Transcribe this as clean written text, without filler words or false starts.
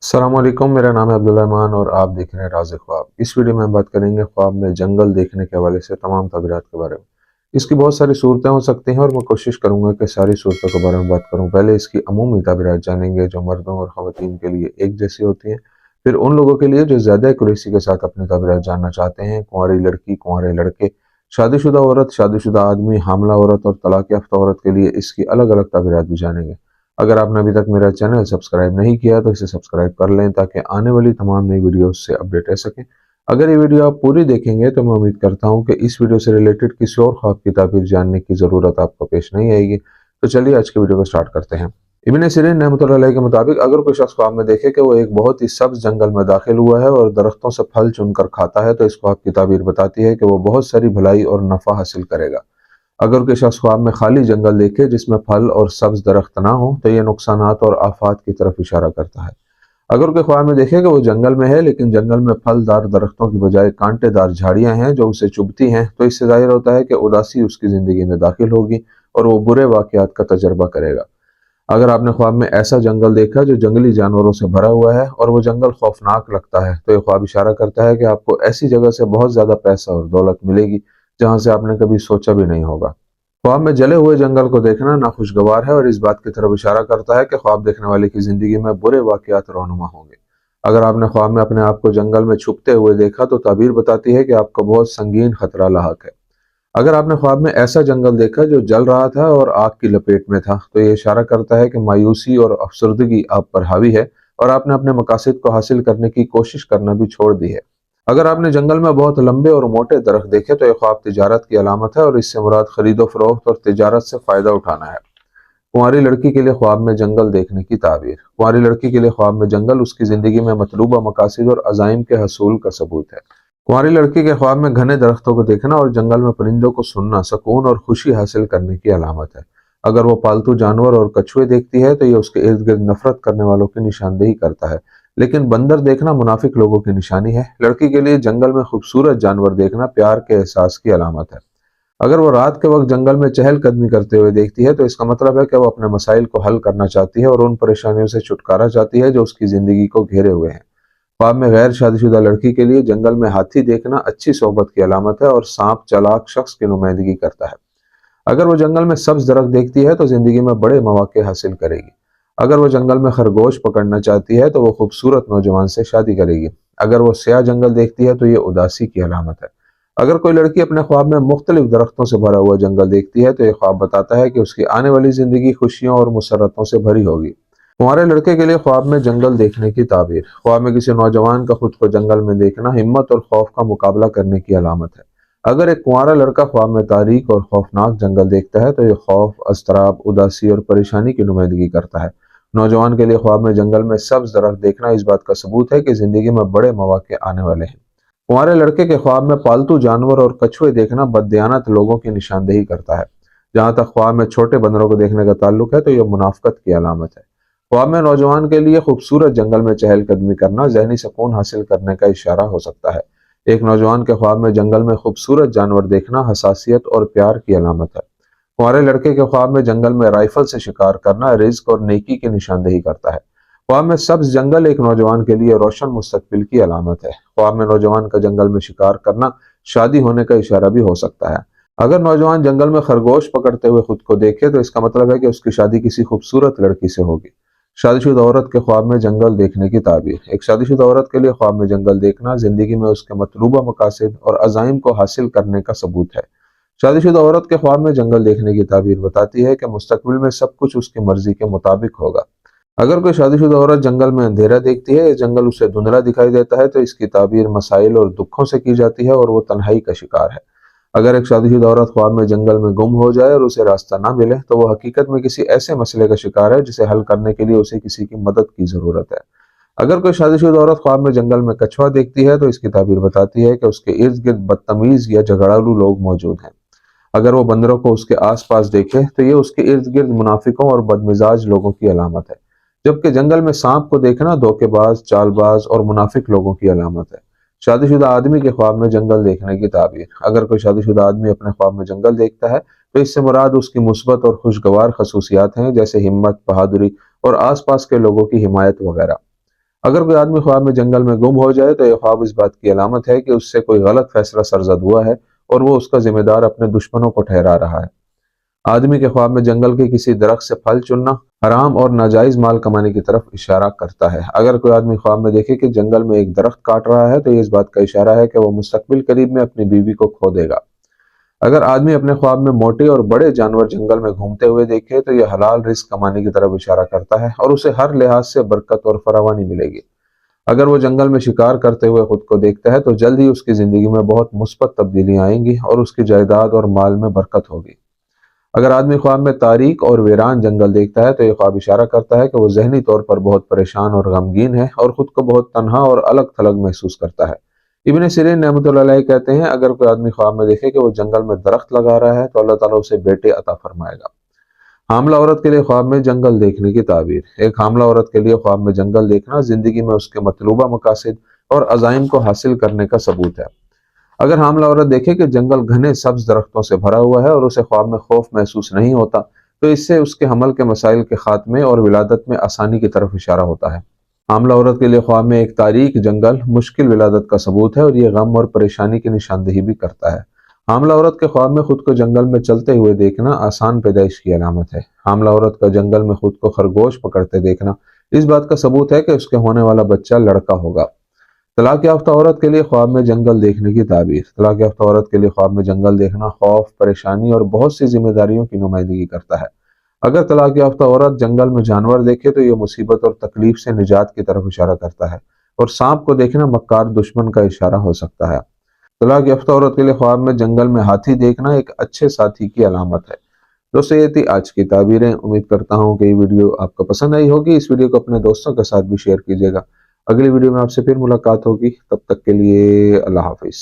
अस्सलामुअलैकुम, मेरा नाम है अब्दुल रहमान और आप देख रहे हैं राज़ ख्वाब। इस वीडियो में हम बात करेंगे ख्वाब में जंगल देखने के हवाले से तमाम तबीरात के बारे में। इसकी बहुत सारी सूरतें हो सकती हैं और मैं कोशिश करूंगा कि सारी सूरतों के बारे में बात करूं। पहले इसकी अमूमी तबीरात जानेंगे जो मर्दों और ख़वातीन के लिए एक जैसी होती हैं। फिर उन लोगों के लिए जो ज़्यादा एक्यूरेसी के साथ अपनी तबीरात जानना चाहते हैं, कुंवारी लड़की, कुंवारे लड़के, शादीशुदा औरत, शादीशुदा आदमी, हामला औरत और तलाक याफ्ता औरत के लिए इसकी अलग अलग तबीरात भी जानेंगे। अगर आपने अभी तक मेरा चैनल सब्सक्राइब नहीं किया तो इसे सब्सक्राइब कर लें ताकि आने वाली तमाम नई वीडियोस से अपडेट रह सकें। अगर ये वीडियो आप पूरी देखेंगे तो मैं उम्मीद करता हूं कि इस वीडियो से रिलेटेड किसी और ख्वाब की ताबीर जानने की ज़रूरत आपको पेश नहीं आएगी। तो चलिए आज के वीडियो को स्टार्ट करते हैं। इब्न सिरीन रहमतुल्लाह अलैह के मुताबिक अगर कोई शख्स ख्वाब में देखे कि वो एक बहुत ही सब्ज जंगल में दाखिल हुआ है और दरख्तों से फल चुनकर खाता है तो इस ख्वाब की ताबीर बताती है कि वो बहुत सारी भलाई और नफ़ा हासिल करेगा। अगर कोई शख्स ख्वाब में खाली जंगल देखे जिसमें फल और सब्ज दरख्त ना हो तो यह नुकसानात और आफात की तरफ इशारा करता है। अगर कोई ख्वाब में देखे कि वो जंगल में है लेकिन जंगल में फलदार दरख्तों की बजाय कांटेदार झाड़ियां हैं जो उसे चुभती हैं तो इससे जाहिर होता है कि उदासी उसकी जिंदगी में दाखिल होगी और वो बुरे वाकयात का तजर्बा करेगा। अगर आपने ख्वाब में ऐसा जंगल देखा जो जंगली जानवरों से भरा हुआ है और वो जंगल खौफनाक लगता है तो ये ख्वाब इशारा करता है कि आपको ऐसी जगह से बहुत ज्यादा पैसा और दौलत मिलेगी जहां से आपने कभी सोचा भी नहीं होगा। ख्वाब में जले हुए जंगल को देखना नाखुशगवार है और इस बात की तरफ इशारा करता है कि ख्वाब देखने वाले की जिंदगी में बुरे वाकयात रोनुमा होंगे। अगर आपने ख्वाब में अपने आप को जंगल में छुपते हुए देखा तो ताबीर बताती है कि आपको बहुत संगीन खतरा लाहक है। अगर आपने ख्वाब में ऐसा जंगल देखा जो जल रहा था और आग की लपेट में था तो ये इशारा करता है कि मायूसी और अफसरदगी आप पर हावी है और आपने अपने मकासद को हासिल करने की कोशिश करना भी छोड़ दी है। अगर आपने जंगल में बहुत लंबे और मोटे दरख्त देखे तो यह ख्वाब तिजारत की अलामत है और इससे मुराद खरीदो फरोख्त और तिजारत से फायदा उठाना है। कुंवारी लड़की के लिए ख्वाब में जंगल देखने की ताबीर। कुंवारी लड़की के लिए ख्वाब में जंगल उसकी जिंदगी में मतलूबा मकासद और अजाइम के हसूल का सबूत है। कुंवारी लड़की के ख्वाब में घने दरख्तों को देखना और जंगल में परिंदों को सुनना सुकून और खुशी हासिल करने की अलामत है। अगर वो पालतू जानवर और कछुए देखती है तो ये उसके इर्द गिर्द नफरत करने वालों की निशानदेही करता है। लेकिन बंदर देखना मुनाफिक लोगों की निशानी है। लड़की के लिए जंगल में खूबसूरत जानवर देखना प्यार के एहसास की अलामत है। अगर वो रात के वक्त जंगल में चहलकदमी करते हुए देखती है तो इसका मतलब है कि वो अपने मसाइल को हल करना चाहती है और उन परेशानियों से छुटकारा चाहती है जो उसकी जिंदगी को घेरे हुए हैं। ख्वाब में गैर शादीशुदा लड़की के लिए जंगल में हाथी देखना अच्छी सोहबत की अलामत है और सांप चालाक शख्स की नुमाइंदगी करता है। अगर वो जंगल में सब्ज दरख्त देखती है तो जिंदगी में बड़े मौके हासिल करेगी। अगर वो जंगल में खरगोश पकड़ना चाहती है तो वो खूबसूरत नौजवान से शादी करेगी। अगर वो स्याह जंगल देखती है तो ये उदासी की अलामत है। अगर कोई लड़की अपने ख्वाब में मुख्तलिफ दरख्तों से भरा हुआ जंगल देखती है तो ये ख्वाब बताता है कि उसकी आने वाली जिंदगी खुशियों और मुसरतों से भरी होगी। कुंवारे लड़के के लिए ख्वाब में जंगल देखने की ताबीर। ख्वाब में किसी नौजवान का खुद को जंगल में देखना हिम्मत और खौफ का मुकाबला करने की अलामत है। अगर एक कुंवारा लड़का ख्वाब में तारीक और खौफनाक जंगल देखता है तो यह खौफ, अस्तराब, उदासी और परेशानी की नुमाइंदगी करता है। नौजवान के लिए ख्वाब में जंगल में सब्ज दरख्त देखना इस बात का सबूत है कि जिंदगी में बड़े मौके आने वाले हैं। कुंवारे लड़के के ख्वाब में पालतू जानवर और कछुए देखना बददियानत लोगों की निशानदेही करता है। जहां तक ख्वाब में छोटे बंदरों को देखने का ताल्लुक है तो यह मुनाफकत की अलामत है। ख्वाब में नौजवान के लिए खूबसूरत जंगल में चहलकदमी करना जहनी सुकून हासिल करने का इशारा हो सकता है। एक नौजवान के ख्वाब में जंगल में खूबसूरत जानवर देखना हसासियत और प्यार की अलामत है। कुंवारे लड़के के ख्वाब में जंगल में राइफल से शिकार करना रिज्क और नेकी की निशानदेही करता है। ख्वाब में सब्ज जंगल एक नौजवान के लिए रोशन मुस्तकबिल की अलामत है। ख्वाब में नौजवान का जंगल में शिकार करना शादी होने का इशारा भी हो सकता है। अगर नौजवान जंगल में खरगोश पकड़ते हुए खुद को देखे तो इसका मतलब है कि उसकी शादी किसी खूबसूरत लड़की से होगी। शादीशुदा औरत के ख्वाब में जंगल देखने की ताबीर। एक शादीशुदा औरत के लिए ख्वाब में जंगल देखना जिंदगी में उसके मतलूबा मकासद और अजाइम को हासिल करने का सबूत है। शादीशुदा औरत के ख्वाब में जंगल देखने की ताबीर बताती है कि मुस्तकबिल में सब कुछ उसकी मर्जी के मुताबिक होगा। अगर कोई शादीशुदा औरत जंगल में अंधेरा देखती है या जंगल उसे धुंधला दिखाई देता है तो इसकी ताबीर मसाइल और दुखों से की जाती है और वो तन्हाई का शिकार है। अगर एक शादीशुदा औरत ख्वाब में जंगल में गुम हो जाए और उसे रास्ता ना मिले तो वो हकीकत में किसी ऐसे मसले का शिकार है जिसे हल करने के लिए उसे किसी की मदद की जरूरत है। अगर कोई शादीशुदा औरत ख्वाब में जंगल में कछुआ देखती है तो इसकी ताबीर बताती है कि उसके इर्द गिर्द बदतमीज या झगड़ालू लोग मौजूद हैं। अगर वो बंदरों को उसके आसपास देखे तो ये उसके इर्द गिर्द मुनाफिकों और बदमिजाज लोगों की अलामत है। जबकि जंगल में सांप को देखना धोखेबाज, चालबाज और मुनाफिक लोगों की अलामत है। शादीशुदा आदमी के ख्वाब में जंगल देखने की ताबीर। अगर कोई शादीशुदा आदमी अपने ख्वाब में जंगल देखता है तो इससे मुराद उसकी मुस्बत और खुशगवार खसूसियात हैं जैसे हिम्मत, बहादुरी और आसपास के लोगों की हिमायत वगैरह। अगर कोई आदमी ख्वाब में जंगल में गुम हो जाए तो यह ख्वाब इस बात की अलामत है कि उससे कोई गलत फैसला सरजद हुआ है और वो उसका जिम्मेदार अपने दुश्मनों को ठहरा रहा है। आदमी के ख्वाब में जंगल के किसी दरख्त से फल चुनना हराम और नाजायज माल कमाने की तरफ इशारा करता है। अगर कोई आदमी ख्वाब में देखे कि जंगल में एक दरख्त काट रहा है तो ये इस बात का इशारा है कि वो मुस्तकबिल करीब में अपनी बीवी को खो देगा। अगर आदमी अपने ख्वाब में मोटे और बड़े जानवर जंगल में घूमते हुए देखे तो यह हलाल रिस्क कमाने की तरफ इशारा करता है और उसे हर लिहाज से बरकत और फरावानी मिलेगी। अगर वो जंगल में शिकार करते हुए खुद को देखता है तो जल्द ही उसकी जिंदगी में बहुत मुस्बत तब्दीलियां आएंगी और उसकी जायदाद और माल में बरकत होगी। अगर आदमी ख्वाब में तारीक और वीरान जंगल देखता है तो यह ख्वाब इशारा करता है कि वो जहनी तौर पर बहुत परेशान और गमगीन है और खुद को बहुत तन्हा और अलग थलग महसूस करता है। इब्न सीरीन रहमतुल्लाह अलैह कहते हैं, अगर कोई आदमी ख्वाब में देखे कि वो जंगल में दरख्त लगा रहा है तो अल्लाह ताला उसे बेटे अता फरमाएगा। हामला औरत के लिए ख्वाब में जंगल देखने की ताबीर। एक हामला औरत के लिए ख्वाब में जंगल देखना जिंदगी में उसके मतलूबा मकासद और अज़ाइम को हासिल करने का सबूत है। अगर हामला औरत देखे कि जंगल घने सब्ज दरख्तों से भरा हुआ है और उसे ख्वाब में खौफ महसूस नहीं होता तो इससे उसके हमल के मसाइल के खात्मे और विलादत में आसानी की तरफ इशारा होता है। हामला औरत के लिए ख्वाब में एक तारीक जंगल मुश्किल विलादत का सबूत है और यह गम और परेशानी की निशानदेही भी करता है। हामला औरत के ख्वाब में खुद को जंगल में चलते हुए देखना आसान पैदाइश की अलामत है। हामला औरत का जंगल में खुद को खरगोश पकड़ते देखना इस बात का सबूत है कि उसके होने वाला बच्चा लड़का होगा। तलाक याफ्ता औरत के लिए ख्वाब में जंगल देखने की ताबीर। तलाक याफ्ता औरत के लिए ख्वाब में जंगल देखना खौफ, परेशानी और बहुत सी जिम्मेदारियों की नुमाइंदगी करता है। अगर तलाक याफ्ता औरत जंगल में जानवर देखे तो यह मुसीबत और तकलीफ से निजात की तरफ इशारा करता है और सांप को देखना मक्कार दुश्मन का इशारा हो सकता है। तलाक याफ्ता औरत के लिए ख्वाब में जंगल में हाथी देखना एक अच्छे साथी की अलामत है। दोस्तों, ये थी आज की ताबीरें। उम्मीद करता हूँ कि ये वीडियो आपको पसंद आई होगी। इस वीडियो को अपने दोस्तों के साथ भी शेयर कीजिएगा। अगली वीडियो में आपसे फिर मुलाकात होगी, तब तक के लिए अल्लाह हाफिज।